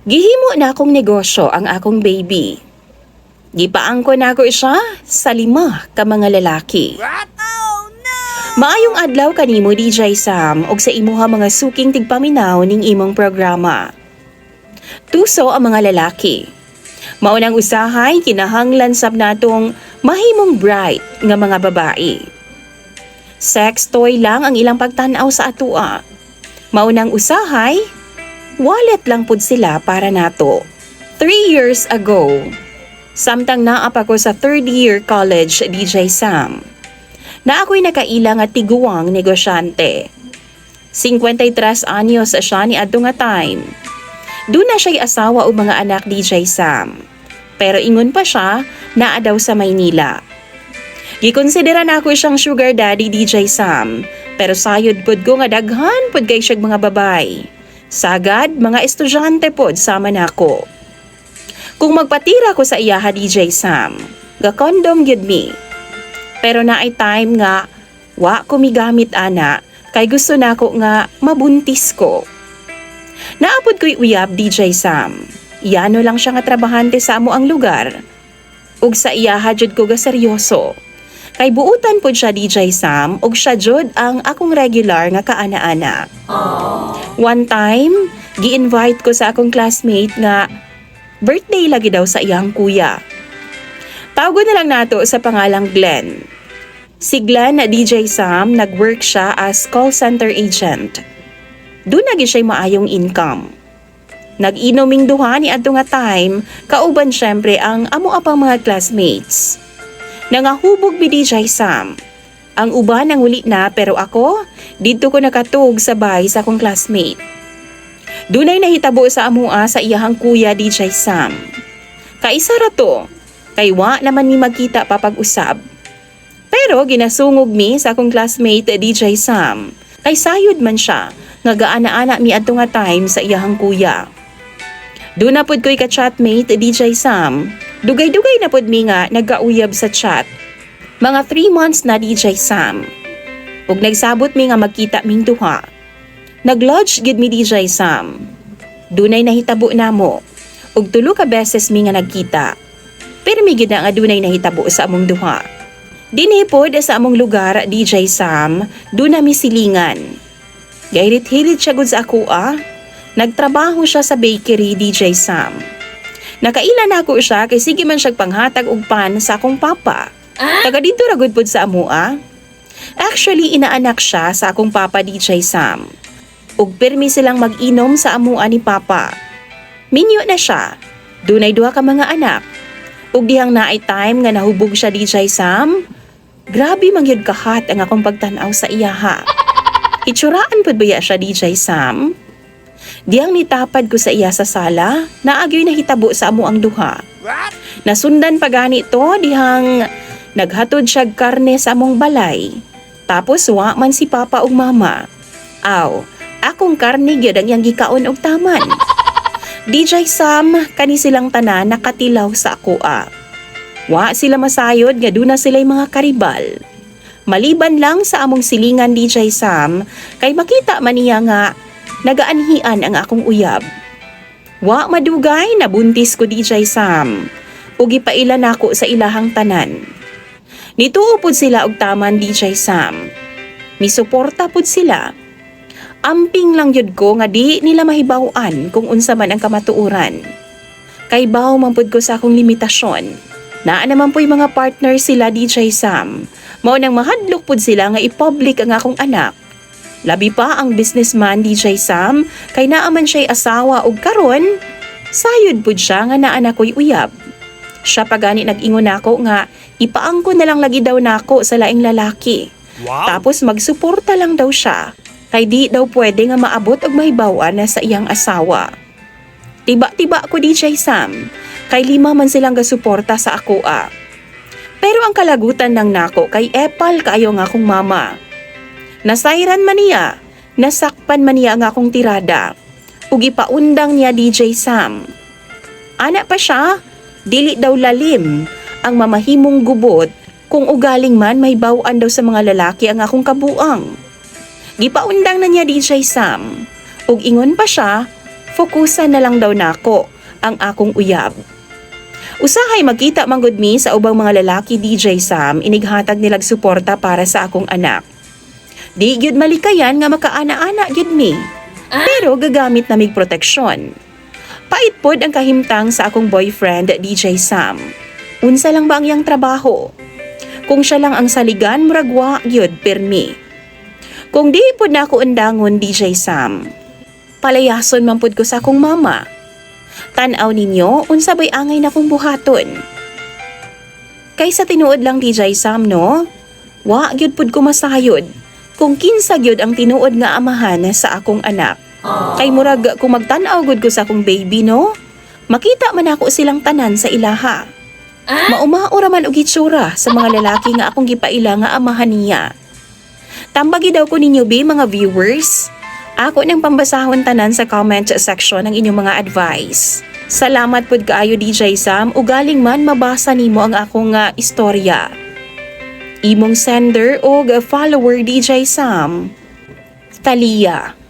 Gihimo na akong negosyo ang akong baby. Gipaangko na ako siya sa 5 ka mga lalaki. Maayong adlaw kanimo DJ Sam og sa imuha mga suking tigpaminaw ning imong programa. Tuso ang mga lalaki. Maunang usahay kinahanglan sab natong mahimong bright nga mga babae. Sex toy lang ang ilang pagtan-aw sa atoa. Maunang usahay, wallet lang pud sila para nato. 3 years ago, samtang naapa ko sa 3rd year college DJ Sam, na ako'y nakailang at tiguang negosyante. 53 anyos siya ni adto nga time. Doon na siya'y asawa o mga anak DJ Sam. Pero ingon pa siya naa daw sa Maynila. Gikonsidera na ako siyang sugar daddy DJ Sam, pero sayod pod ko nga daghan pod kay siyag mga babay. Sagad, mga estudyante pod sama nako. Kung magpatira ko sa iyaha DJ Sam, ga-condom gyud mi. Pero naay time nga, wa ko migamit ana, kay gusto nako nga mabuntis ko. Naapod ko'y uyab DJ Sam. Iyano lang siya nga trabahante sa amo ang lugar. Ug sa iyaha jud ko ga seryoso. Kay buutan pod siya DJ Sam ug siya jud ang akong regular nga kaana-ana. One time, gi-invite ko sa akong classmate nga birthday lagi daw sa iyang kuya. Tawgon na lang nato sa pangalang Glenn. Si Glenn na DJ Sam nag-work siya as call center agent. Doon nagi siya'y maayong income. Nag-inoming duha ni adto nga time, kauban syempre ang amo apang mga classmates. Nangahubog bi DJ Sam. Ang uban ang uli na pero ako, dito ko nakatug sabay sa akong classmate. Dunay nahitabo sa amua sa iyahang kuya DJ Sam. Kaisa ra to, kay wa naman mi magkita papag-usab. Pero ginasungog mi sa akong classmate DJ Sam. Kay sayod man siya, nga gaana-ana mi adto nga time sa iyahang kuya. Doon na pod ko'y ka-chatmate DJ Sam. Dugay-dugay na pod mi nga nagkauyab sa chat. Mga 3 months na DJ Sam. Ug nagsabot mi nga magkita ming duha. Nag-lodge gid mi DJ Sam. Dunay nahitabo namo. Ug 3 ka beses mi nga nagkita. Pero mi gid nga dunay nahitabo sa among duha. Dinhi pod sa among lugar DJ Sam, doon na mi silingan. Gayrit-hilit siya gud sa ako Nagtrabaho siya sa bakery DJ Sam. Nakaila na ako siya kay sige man siyag panghatag og pan sa akong papa. Taga dito ra gud pod sa amua. Actually inaanak siya sa akong papa DJ Sam. Ug permi silang mag-inom sa amua ni papa. Minyo na siya. Dunay 2 ka mga anak. Ug dihang naay time nga nahubog siya DJ Sam. Grabe man gyud kahat ang akong pagtan-aw sa iyaha. Itsuraan pod baya siya DJ Sam. Diyang nitapad ko sa iya sa sala, naagyoy nahitabo sa amo ang duha. Nasundan pa gani to dihang naghatod siya karne sa among balay. Tapos wa man si papa ug mama. Aw, akong karne gyud ang iyang gikaon og taman. DJ Sam, kani silang tanan nakatilaw sa ako Wa sila masayod nga duna sila'y mga karibal. Maliban lang sa among silingan DJ Sam, kay makita man niya nga nagaanhian ang akong uyab. Wa madugay na buntis ko DJ Sam. Ug ipailan nako sa ilahang tanan. Nituo pud sila og taman DJ Sam. Misuporta pud sila. Amping lang yun ko nga di nila mahibawan kung unsa man ang kamatuuran. Kay baw man pud ko sa akong limitasyon. Naa naman po'y mga partner sila DJ Sam. Mao nang mahadlok pud sila nga i-public ang akong anak. Labi pa ang businessman DJ Sam kay naa man siya'y asawa og karon sayod pud siya nga naa na ko'y uyab. Siya pa gani nag-ingon nako nga ipaangko na lang lagi daw nako sa laing lalaki. Wow. Tapos magsuporta lang daw siya. Kay di daw pwede nga maabot og mahibawan na sa iyang asawa. Tiba-tiba ko DJ Sam, kay 5 man silang gasuporta sa ako Pero ang kalagutan ng nako kay epal kaayo nga akong mama. Nasayran man niya, nasakpan man niya ang akong tirada. Ug ipaundang niya DJ Sam. Ana pa siya, dili daw lalim ang mamahimong gubot kung ugaling man mahibawan daw sa mga lalaki ang akong kabuang. Gipaundang na niya DJ Sam. Ug ingon pa siya, fokusan na lang daw nako ang akong uyab. Usahay magkita manggod mi sa ubang mga lalaki DJ Sam, inighatag nilag suporta para sa akong anak. Di gyud malikayan nga makaana-ana gyud mi. Pero gagamit na mig proteksyon. Pait pod ang kahimtang sa akong boyfriend DJ Sam. Unsa lang ba ang iyang trabaho? Kung siya lang ang saligan, muragwa gyud permi. Kung di pod na ako undangon DJ Sam, palayason man pod ko sa akong mama. Tan-aw ninyo, unsa bay angay na kong buhaton. Kaysa tinuod lang DJ Sam no, wa gyud pod ko masayod kung kinsa gyud ang tinuod nga amahan sa akong anak. Kay murag kung magtan-aw gud ko sa akong baby no, makita man ako silang tanan sa ilaha. Maumaora man og itsura sa mga lalaki nga akong gipaila nga amahan niya. Tambagi daw ko ninyo be mga viewers. Ako nang pambasahon tanan sa comment section ng inyong mga advice. Salamat pod kaayo DJ Sam, ugaling man mabasa nimo ang akong istorya. Imong sender o follower DJ Sam, Talia.